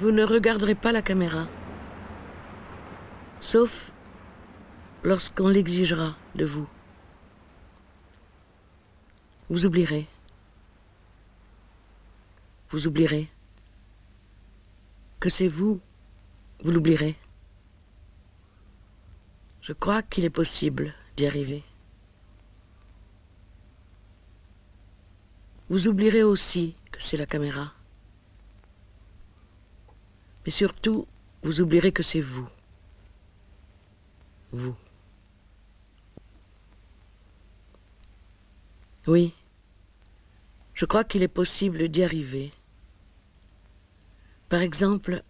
Vous ne regarderez pas la caméra, sauf lorsqu'on l'exigera de vous. Vous oublierez. Vous oublierez. Que c'est vous, vous l'oublierez. Je crois qu'il est possible d'y arriver. Vous oublierez aussi que c'est la caméra. Mais surtout, vous oublierez que c'est vous. Vous. Oui, je crois qu'il est possible d'y arriver. Par exemple,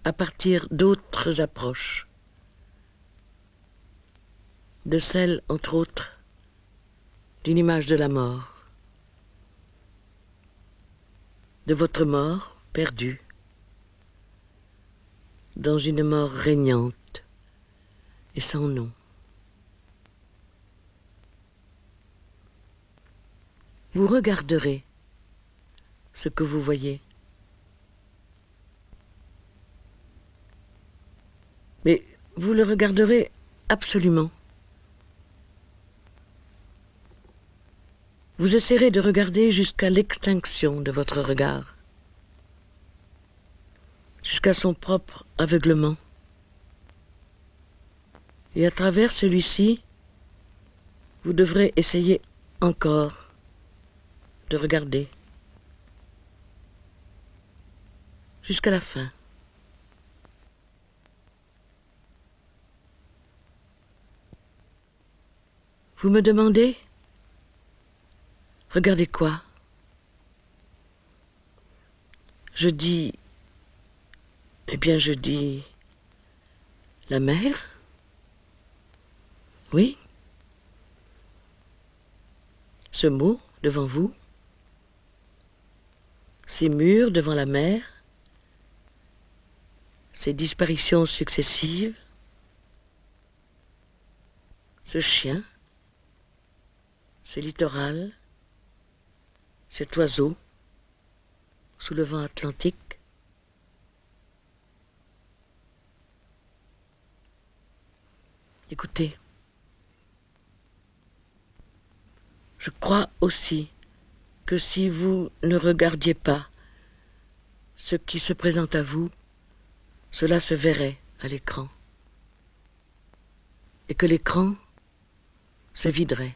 à partir d'autres approches. De celle, entre autres, d'une image de la mort. De votre mort perdue. Dans une mort régnante et sans nom. Vous regarderez ce que vous voyez. Mais vous le regarderez absolument. Vous essaierez de regarder jusqu'à l'extinction de votre regard, jusqu'à son propre aveuglement. Et à travers celui-ci, vous devrez essayer encore de regarder jusqu'à la fin. Vous me demandez, regardez quoi? Je dis, eh bien je dis, la mer? Oui. Ce mot devant vous, ces murs devant la mer, ces disparitions successives, ce chien, ce littoral, cet oiseau sous le vent atlantique. Écoutez, je crois aussi que si vous ne regardiez pas ce qui se présente à vous, cela se verrait à l'écran. Et que l'écran se viderait.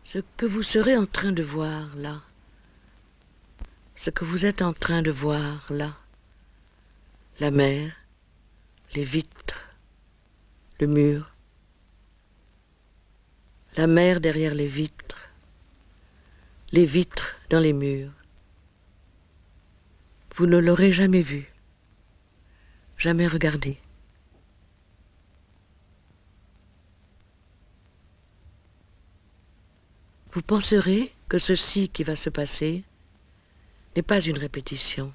Ce que vous serez en train de voir là, ce que vous êtes en train de voir là, la mer, les vitres, le mur, la mer derrière les vitres dans les murs. Vous ne l'aurez jamais vu, jamais regardé. Vous penserez que ceci qui va se passer n'est pas une répétition,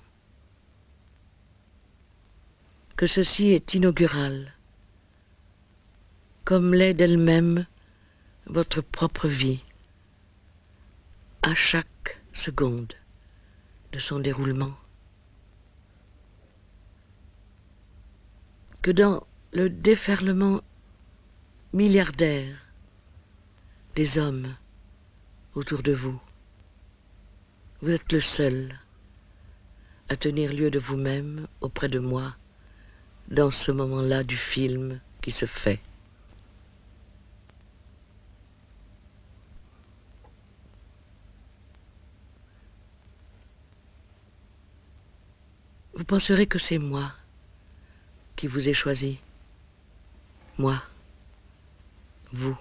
que ceci est inaugural, comme l'est d'elle-même votre propre vie, à chaque seconde de son déroulement. Que dans le déferlement milliardaire des hommes autour de vous, vous êtes le seul à tenir lieu de vous-même auprès de moi dans ce moment-là du film qui se fait. Vous penserez que c'est moi qui vous ai choisi. Moi. Vous.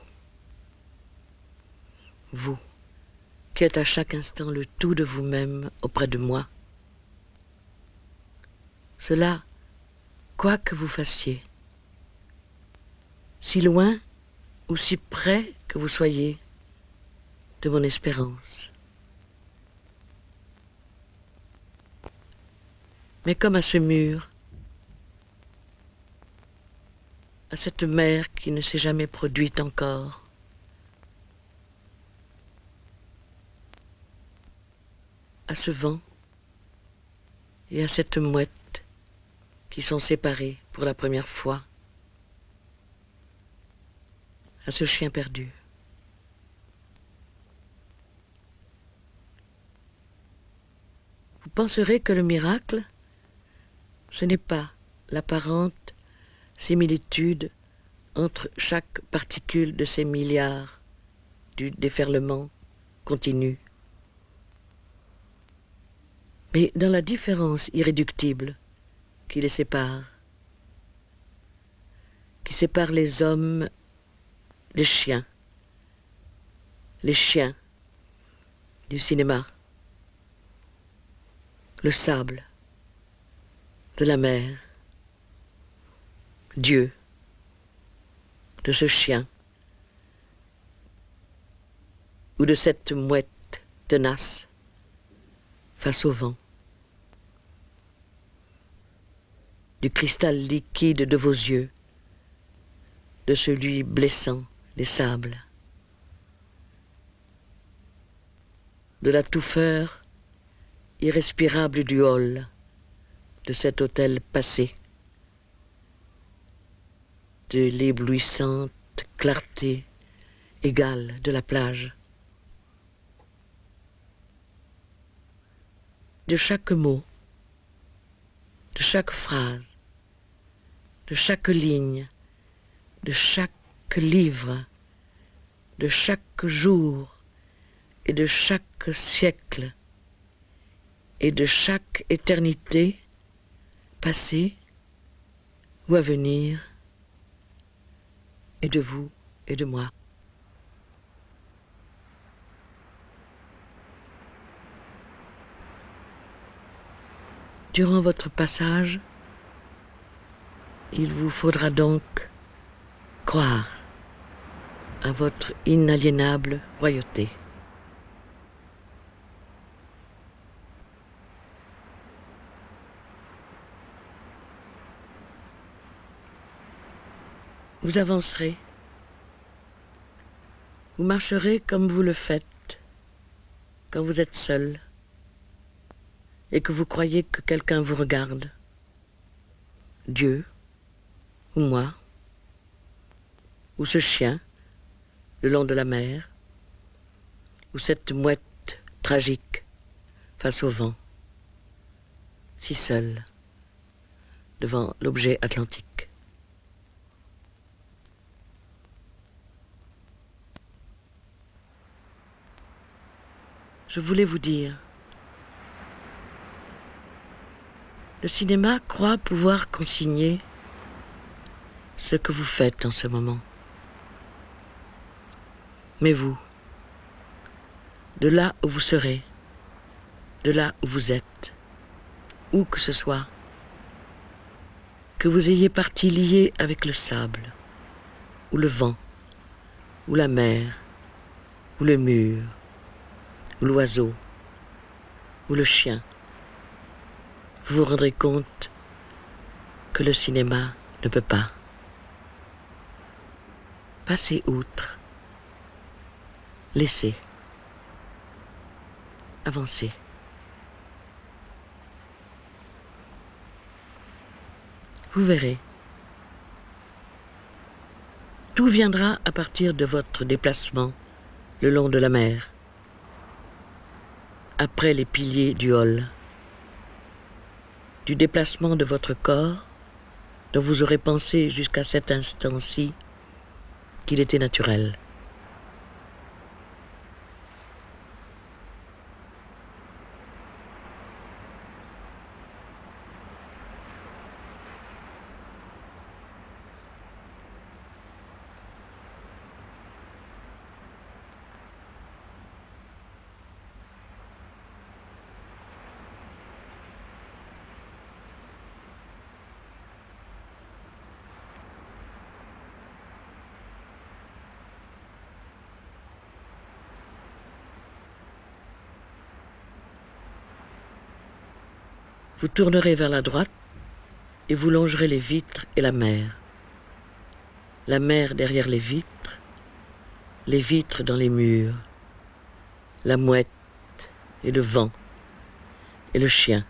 Vous, qui êtes à chaque instant le tout de vous-même auprès de moi. Cela, quoi que vous fassiez, si loin ou si près que vous soyez de mon espérance. Mais comme à ce mur, à cette mer qui ne s'est jamais produite encore, à ce vent et à cette mouette qui sont séparés pour la première fois, à ce chien perdu. Vous penserez que le miracle, ce n'est pas l'apparente similitude entre chaque particule de ces milliards du déferlement continu, mais dans la différence irréductible qui les sépare, qui sépare les hommes des chiens, les chiens du cinéma, le sable de la mer, Dieu de ce chien ou de cette mouette tenace face au vent, du cristal liquide de vos yeux, de celui blessant les sables, de la touffeur irrespirable du hall de cet hôtel passé, de l'éblouissante clarté égale de la plage, de chaque mot, de chaque phrase, de chaque ligne, de chaque livre, de chaque jour et de chaque siècle et de chaque éternité passée ou à venir, et de vous et de moi. Durant votre passage, il vous faudra donc croire à votre inaliénable royauté. Vous avancerez, vous marcherez comme vous le faites quand vous êtes seul et que vous croyez que quelqu'un vous regarde, Dieu, ou moi, ou ce chien le long de la mer, ou cette mouette tragique face au vent, si seul devant l'objet atlantique. Je voulais vous dire, le cinéma croit pouvoir consigner ce que vous faites en ce moment. Mais vous, de là où vous serez, de là où vous êtes, où que ce soit, que vous ayez partie liée avec le sable, ou le vent, ou la mer, ou le mur, ou l'oiseau, ou le chien, vous vous rendrez compte que le cinéma ne peut pas. Passez outre, laissez, avancez. Vous verrez. Tout viendra à partir de votre déplacement le long de la mer, après les piliers du hall, du déplacement de votre corps dont vous aurez pensé jusqu'à cet instant-ci qu'il était naturel. Vous tournerez vers la droite et vous longerez les vitres et la mer. La mer derrière les vitres dans les murs, la mouette et le vent et le chien.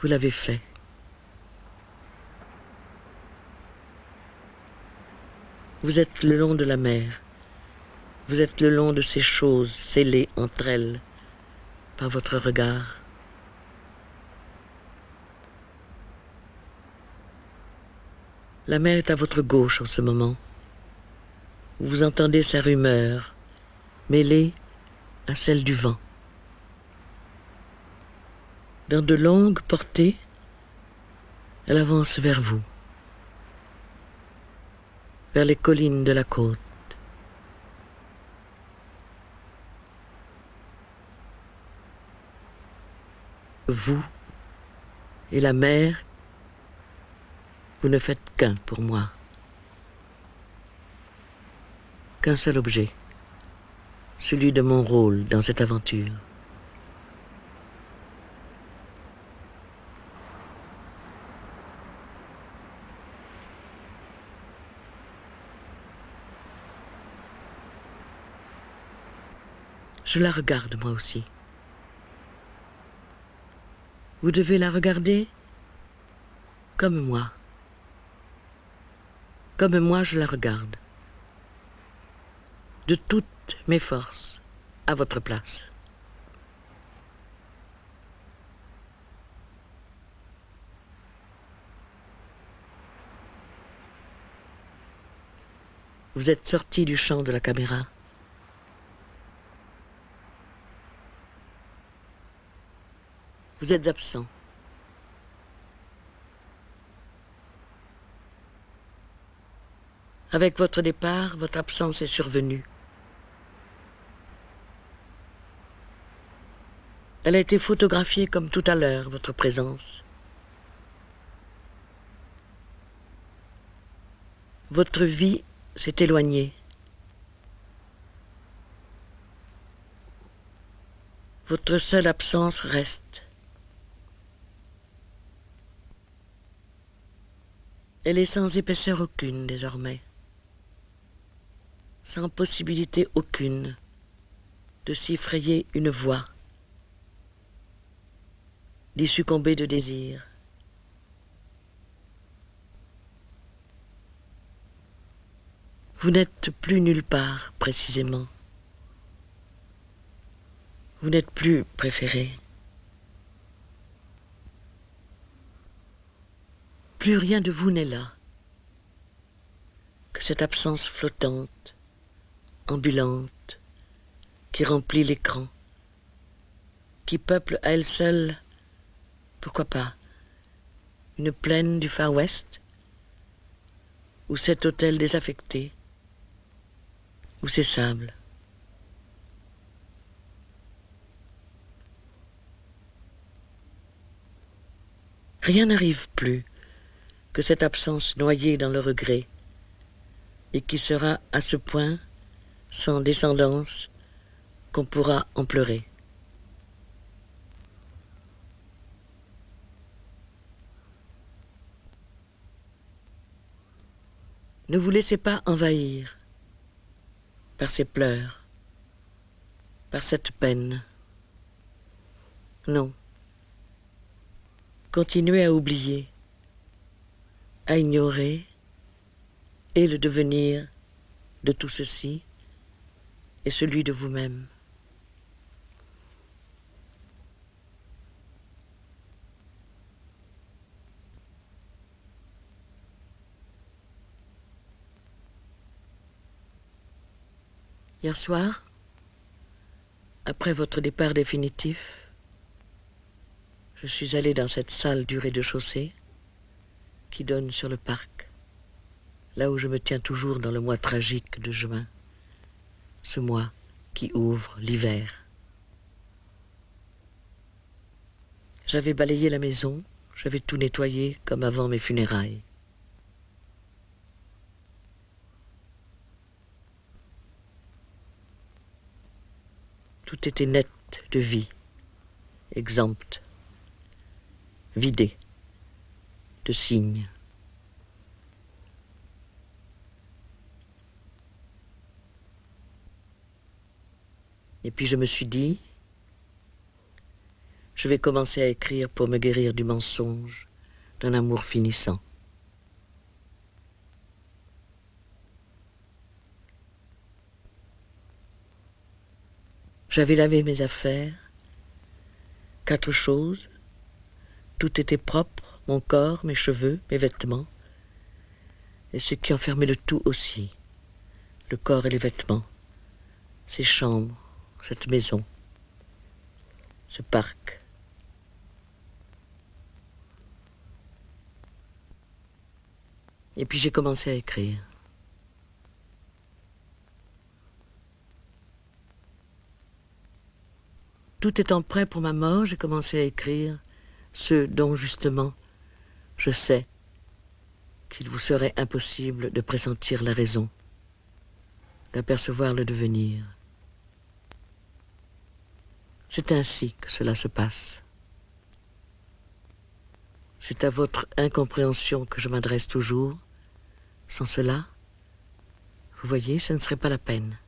Vous l'avez fait. Vous êtes le long de la mer. Vous êtes le long de ces choses scellées entre elles par votre regard. La mer est à votre gauche en ce moment. Vous entendez sa rumeur, mêlée à celle du vent. Dans de longues portées, elle avance vers vous, vers les collines de la côte. Vous et la mer, vous ne faites qu'un pour moi. Qu'un seul objet, celui de mon rôle dans cette aventure. Je la regarde moi aussi. Vous devez la regarder comme moi. Comme moi je la regarde. De toutes mes forces, à votre place. Vous êtes sorti du champ de la caméra. Vous êtes absent. Avec votre départ, votre absence est survenue. Elle a été photographiée comme tout à l'heure, votre présence. Votre vie s'est éloignée. Votre seule absence reste. Elle est sans épaisseur aucune désormais, sans possibilité aucune de s'y frayer une voie, d'y succomber de désir. Vous n'êtes plus nulle part précisément. Vous n'êtes plus préféré. Plus rien de vous n'est là, que cette absence flottante, ambulante, qui remplit l'écran, qui peuple à elle seule, pourquoi pas, une plaine du Far West, ou cet hôtel désaffecté, ou ces sables. Rien n'arrive plus que cette absence noyée dans le regret, et qui sera à ce point sans descendance qu'on pourra en pleurer. Ne vous laissez pas envahir par ces pleurs, par cette peine. Non. Continuez à oublier, à ignorer, et le devenir de tout ceci, et celui de vous-même. Hier soir, après votre départ définitif, je suis allé dans cette salle du rez-de-chaussée qui donne sur le parc, là où je me tiens toujours dans le mois tragique de juin, ce mois qui ouvre l'hiver. J'avais balayé la maison, j'avais tout nettoyé comme avant mes funérailles. Tout était net de vie, exempt, vidé de signes. Et puis je me suis dit, je vais commencer à écrire pour me guérir du mensonge d'un amour finissant. J'avais lavé mes affaires, 4 choses, tout était propre, mon corps, mes cheveux, mes vêtements, et ce qui enfermait le tout aussi, le corps et les vêtements, ces chambres, cette maison, ce parc. Et puis j'ai commencé à écrire. Tout étant prêt pour ma mort, j'ai commencé à écrire ce dont justement je sais qu'il vous serait impossible de pressentir la raison, d'apercevoir le devenir. C'est ainsi que cela se passe. C'est à votre incompréhension que je m'adresse toujours. Sans cela, vous voyez, ce ne serait pas la peine.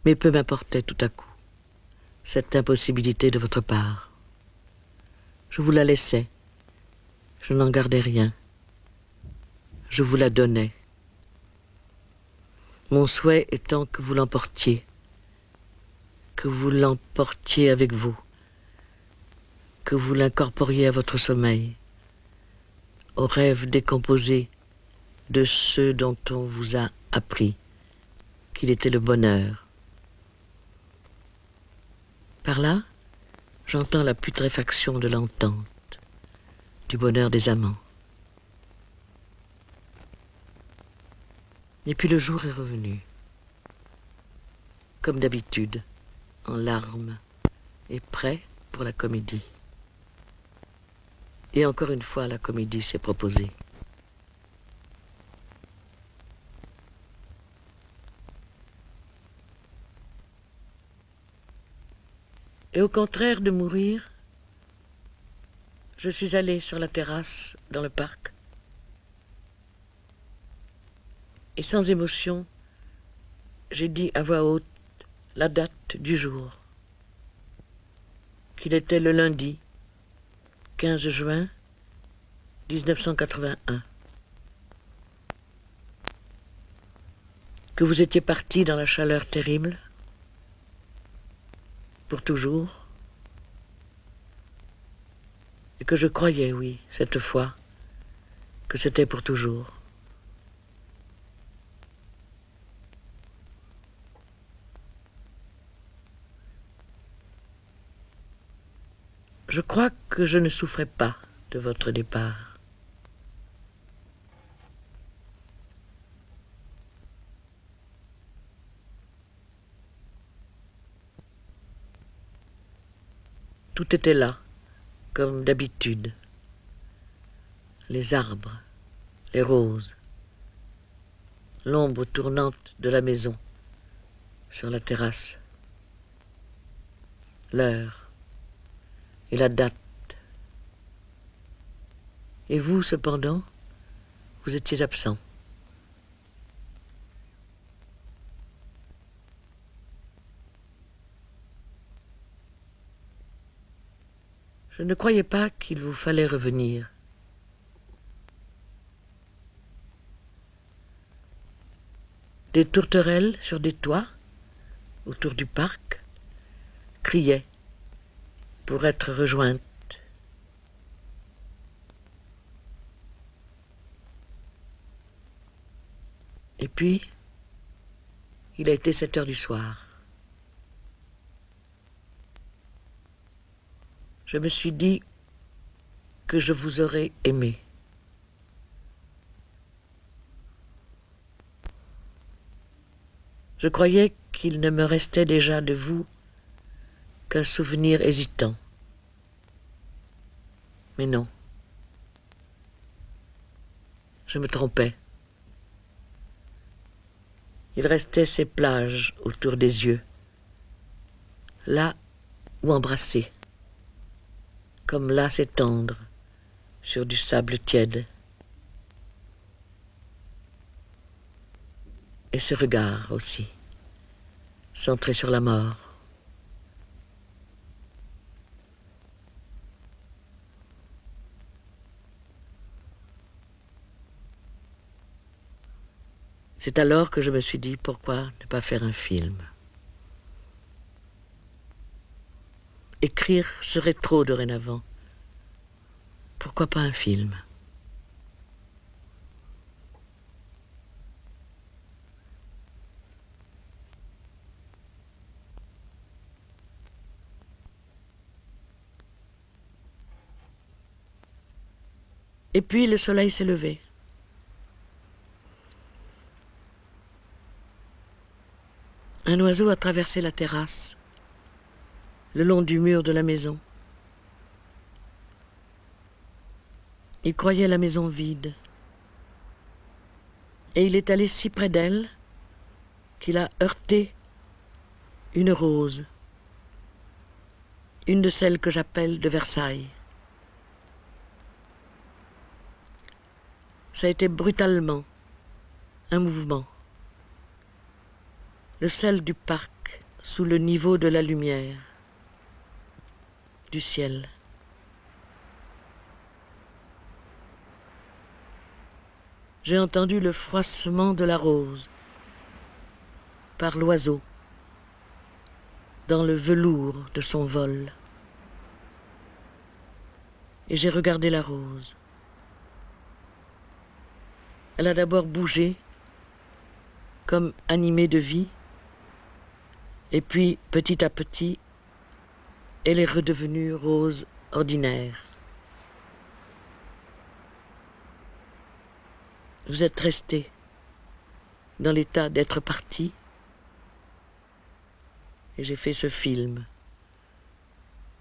Mais peu m'importait tout à coup cette impossibilité de votre part. Je vous la laissais, je n'en gardais rien. Je vous la donnais. Mon souhait étant que vous l'emportiez, que vous l'emportiez avec vous, que vous l'incorporiez à votre sommeil, aux rêves décomposés de ceux dont on vous a appris qu'il était le bonheur. Par là, j'entends la putréfaction de l'entente, du bonheur des amants. Et puis le jour est revenu, comme d'habitude, en larmes et prêt pour la comédie. Et encore une fois, la comédie s'est proposée. Et au contraire de mourir, je suis allé sur la terrasse dans le parc et sans émotion, j'ai dit à voix haute la date du jour, qu'il était le lundi 15 juin 1981, que vous étiez parti dans la chaleur terrible, pour toujours, et que je croyais, oui, cette fois, que c'était pour toujours. Je crois que je ne souffrais pas de votre départ. Tout était là, comme d'habitude. Les arbres, les roses, l'ombre tournante de la maison sur la terrasse, l'heure et la date. Et vous, cependant, vous étiez absent. Je ne croyais pas qu'il vous fallait revenir. Des tourterelles sur des toits, autour du parc, criaient pour être rejointes. Et puis, il a été 7 heures du soir. Je me suis dit que je vous aurais aimé. Je croyais qu'il ne me restait déjà de vous qu'un souvenir hésitant. Mais non. Je me trompais. Il restait ces plages autour des yeux, là où embrasser, comme là s'étendre sur du sable tiède. Et ce regard aussi, centré sur la mort. C'est alors que je me suis dit, pourquoi ne pas faire un film? Écrire serait trop dorénavant. Pourquoi pas un film? Et puis le soleil s'est levé. Un oiseau a traversé la terrasse, le long du mur de la maison. Il croyait la maison vide. Et il est allé si près d'elle qu'il a heurté une rose, une de celles que j'appelle de Versailles. Ça a été brutalement un mouvement, le seul du parc sous le niveau de la lumière, du ciel. J'ai entendu le froissement de la rose par l'oiseau dans le velours de son vol. Et j'ai regardé la rose. Elle a d'abord bougé, comme animée de vie, et puis, petit à petit, elle est redevenue rose ordinaire. Vous êtes resté dans l'état d'être parti, et j'ai fait ce film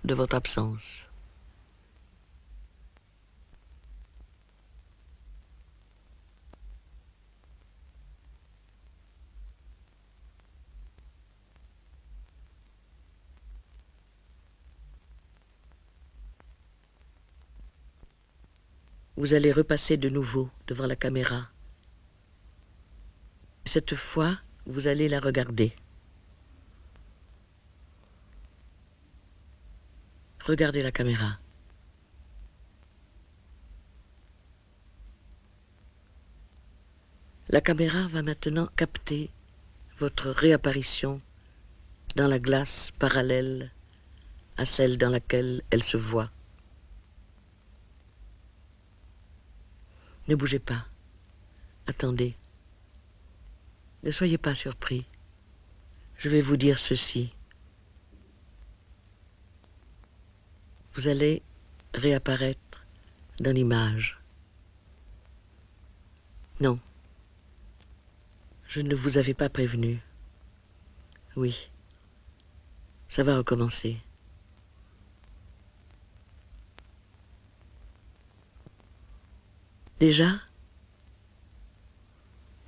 de votre absence. Vous allez repasser de nouveau devant la caméra. Cette fois, vous allez la regarder. Regardez la caméra. La caméra va maintenant capter votre réapparition dans la glace parallèle à celle dans laquelle elle se voit. Ne bougez pas. Attendez. Ne soyez pas surpris. Je vais vous dire ceci. Vous allez réapparaître dans l'image. Non. Je ne vous avais pas prévenu. Oui. Ça va recommencer. Déjà,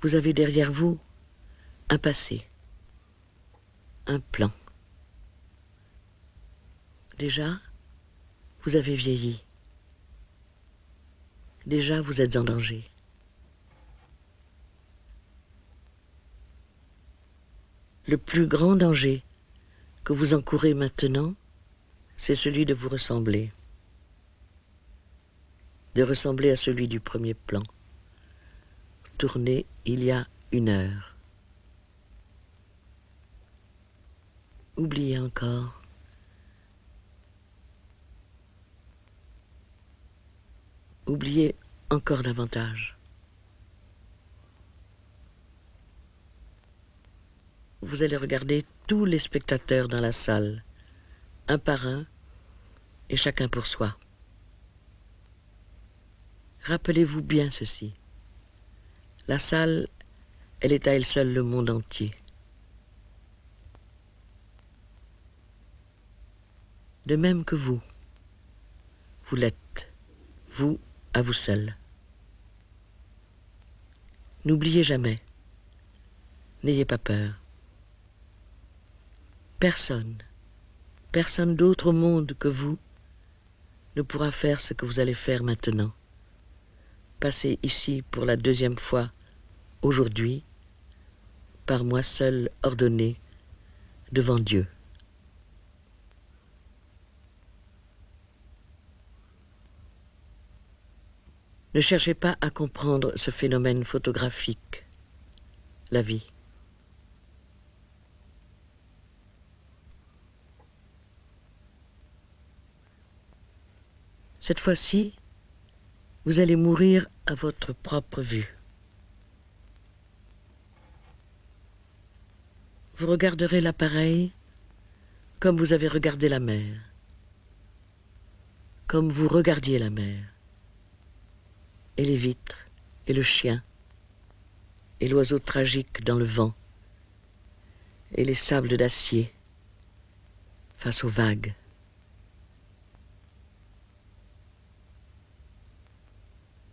vous avez derrière vous un passé, un plan. Déjà, vous avez vieilli. Déjà, vous êtes en danger. Le plus grand danger que vous encourez maintenant, c'est celui de vous ressembler. De ressembler à celui du premier plan, tourné il y a 1 heure. Oubliez encore. Oubliez encore davantage. Vous allez regarder tous les spectateurs dans la salle, un par un, et chacun pour soi. Rappelez-vous bien ceci. La salle, elle est à elle seule le monde entier. De même que vous l'êtes, vous à vous seul. N'oubliez jamais, n'ayez pas peur. Personne d'autre au monde que vous ne pourra faire ce que vous allez faire maintenant. Passer ici pour la 2e fois aujourd'hui par moi seul ordonné devant Dieu. Ne cherchez pas à comprendre ce phénomène photographique, la vie. Cette fois-ci, vous allez mourir à votre propre vue. Vous regarderez l'appareil comme vous avez regardé la mer, comme vous regardiez la mer, et les vitres, et le chien, et l'oiseau tragique dans le vent, et les sables d'acier face aux vagues.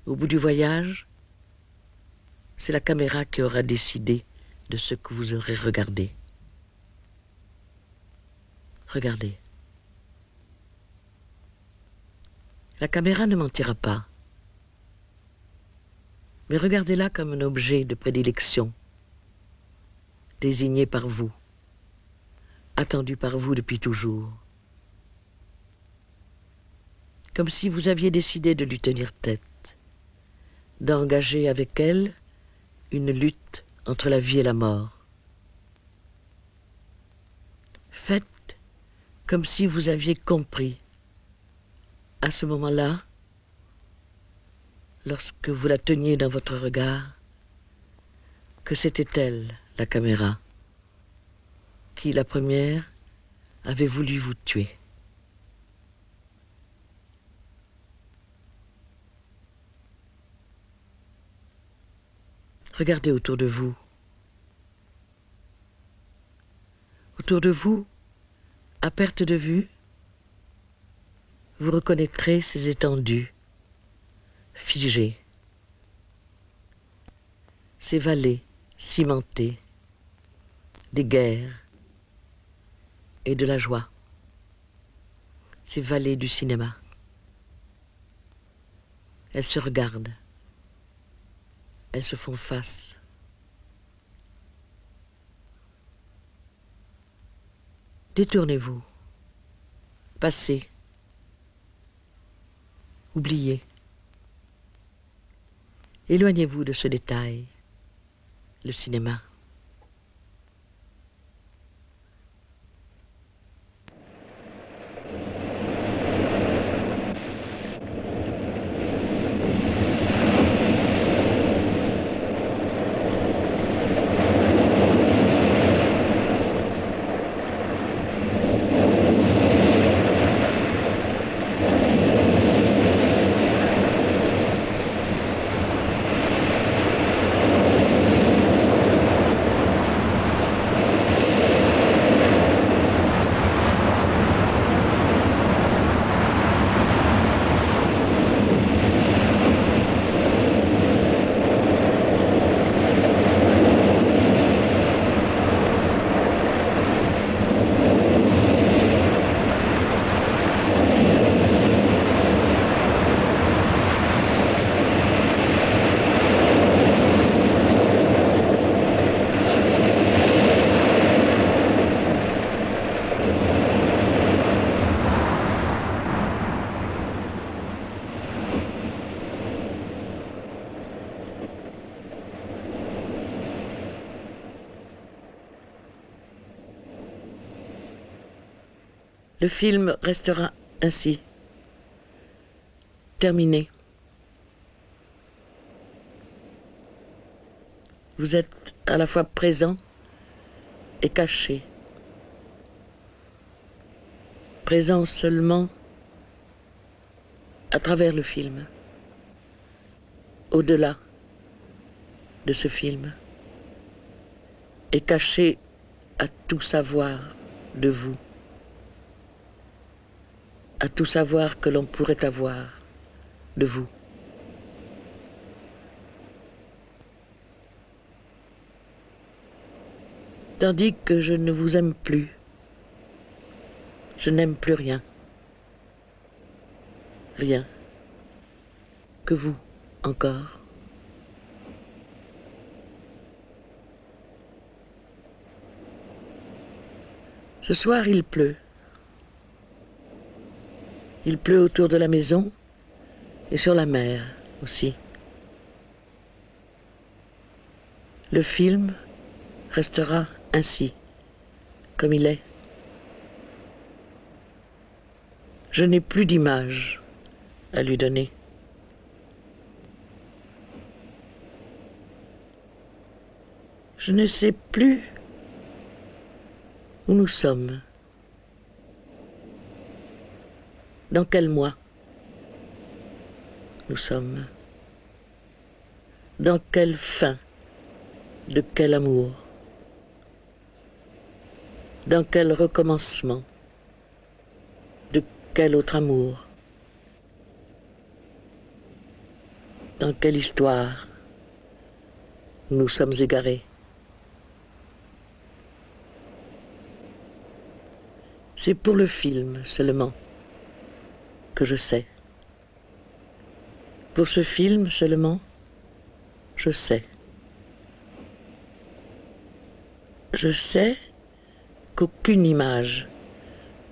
Au bout du voyage, c'est la caméra qui aura décidé de ce que vous aurez regardé. Regardez. La caméra ne mentira pas, mais regardez-la comme un objet de prédilection, désigné par vous, attendu par vous depuis toujours, comme si vous aviez décidé de lui tenir tête, d'engager avec elle une lutte entre la vie et la mort. Faites comme si vous aviez compris, à ce moment-là, lorsque vous la teniez dans votre regard, que c'était elle, la caméra, qui, la première, avait voulu vous tuer. Regardez autour de vous. Autour de vous, à perte de vue, vous reconnaîtrez ces étendues, figées, ces vallées cimentées, des guerres et de la joie, ces vallées du cinéma. Elles se regardent, elles se font face. Détournez-vous, passez, oubliez. Éloignez-vous de ce détail, le cinéma. Le film restera ainsi, terminé. Vous êtes à la fois présent et caché. Présent seulement à travers le film, au-delà de ce film, et caché à tout savoir de vous, à tout savoir que l'on pourrait avoir de vous. Tandis que je ne vous aime plus, je n'aime plus rien. Rien. Que vous, encore. Ce soir, il pleut. Il pleut autour de la maison et sur la mer aussi. Le film restera ainsi, comme il est. Je n'ai plus d'image à lui donner. Je ne sais plus où nous sommes. Dans quel mois nous sommes? Dans quelle fin de quel amour? Dans quel recommencement de quel autre amour? Dans quelle histoire nous sommes égarés? C'est pour le film seulement que je sais. Pour ce film seulement, je sais. Je sais qu'aucune image,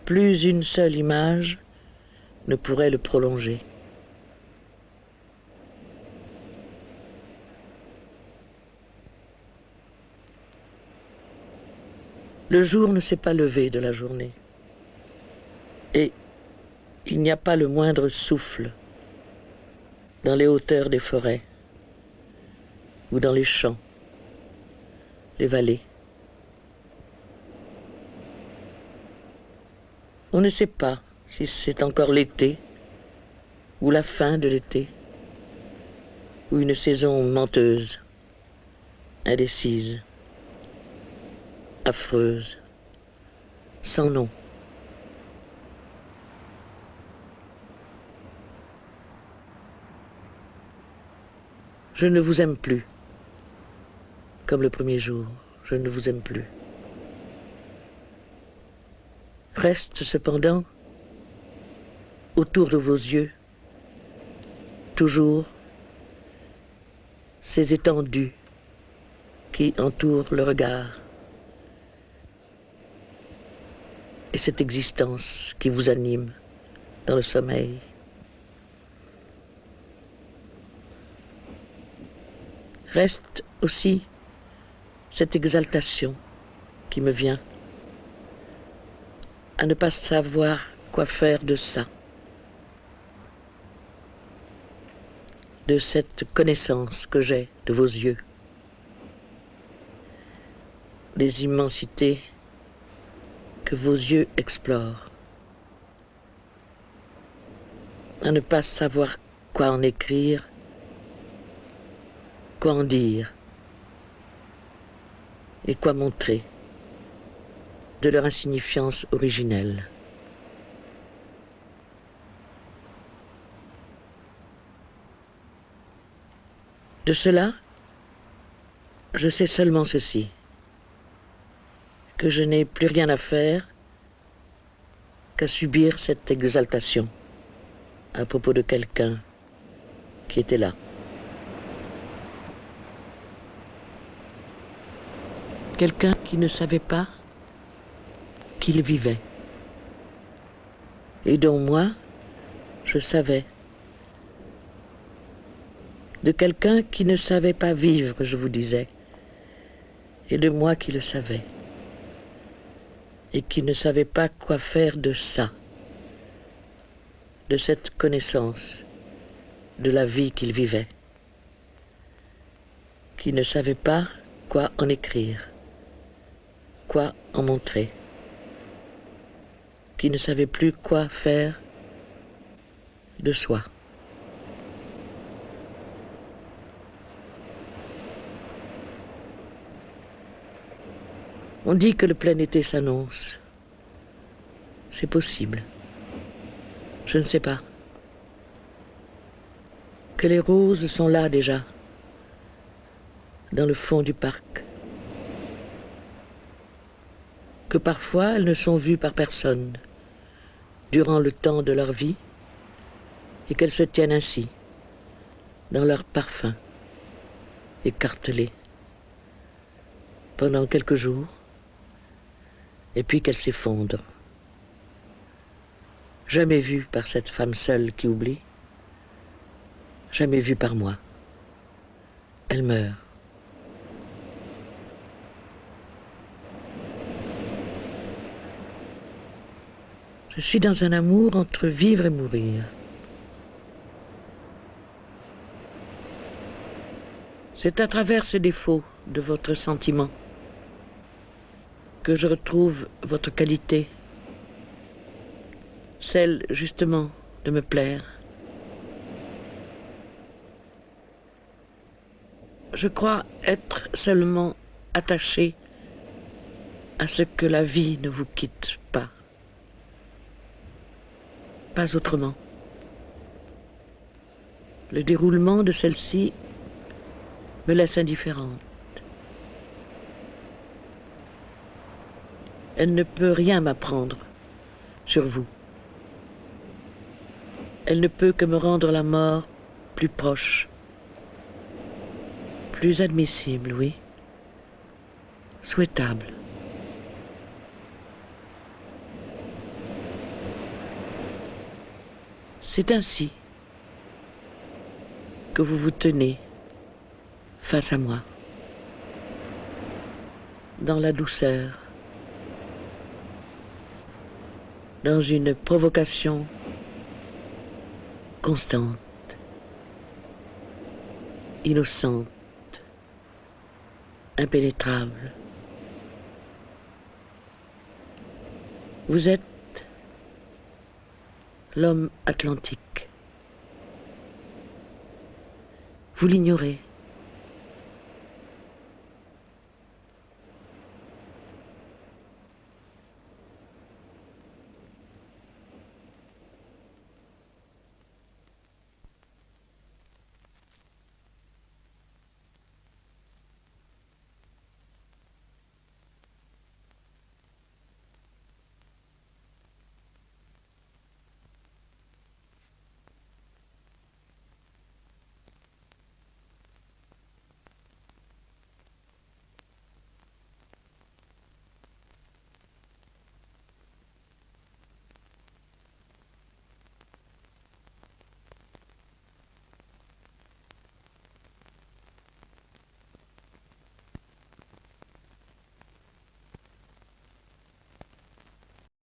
plus une seule image, ne pourrait le prolonger. Le jour ne s'est pas levé de la journée. Et il n'y a pas le moindre souffle dans les hauteurs des forêts ou dans les champs, les vallées. On ne sait pas si c'est encore l'été ou la fin de l'été ou une saison menteuse, indécise, affreuse, sans nom. Je ne vous aime plus, comme le premier jour, je ne vous aime plus. Reste cependant, autour de vos yeux, toujours ces étendues qui entourent le regard et cette existence qui vous anime dans le sommeil. Reste aussi cette exaltation qui me vient à ne pas savoir quoi faire de ça, de cette connaissance que j'ai de vos yeux, des immensités que vos yeux explorent, à ne pas savoir quoi en écrire, quoi en dire et quoi montrer de leur insignifiance originelle. De cela, je sais seulement ceci, que je n'ai plus rien à faire qu'à subir cette exaltation à propos de quelqu'un qui était là. Quelqu'un qui ne savait pas qu'il vivait, et dont moi, je savais. De quelqu'un qui ne savait pas vivre, je vous disais, et de moi qui le savais, et qui ne savait pas quoi faire de ça, de cette connaissance de la vie qu'il vivait, qui ne savait pas quoi en écrire, quoi en montrer, qui ne savait plus quoi faire de soi. On dit que le plein été s'annonce. C'est possible. Je ne sais pas. Que les roses sont là déjà, dans le fond du parc. Que parfois elles ne sont vues par personne durant le temps de leur vie et qu'elles se tiennent ainsi, dans leur parfum, écartelées, pendant quelques jours, et puis qu'elle s'effondre. Jamais vue par cette femme seule qui oublie, jamais vue par moi. Elle meurt. Je suis dans un amour entre vivre et mourir. C'est à travers ce défaut de votre sentiment que je retrouve votre qualité, celle justement de me plaire. Je crois être seulement attaché à ce que la vie ne vous quitte pas. Pas autrement. Le déroulement de celle-ci me laisse indifférente. Elle ne peut rien m'apprendre sur vous. Elle ne peut que me rendre la mort plus proche, plus admissible, oui, souhaitable. C'est ainsi que vous vous tenez face à moi, dans la douceur, dans une provocation constante, innocente, impénétrable. Vous êtes l'homme atlantique. Vous l'ignorez.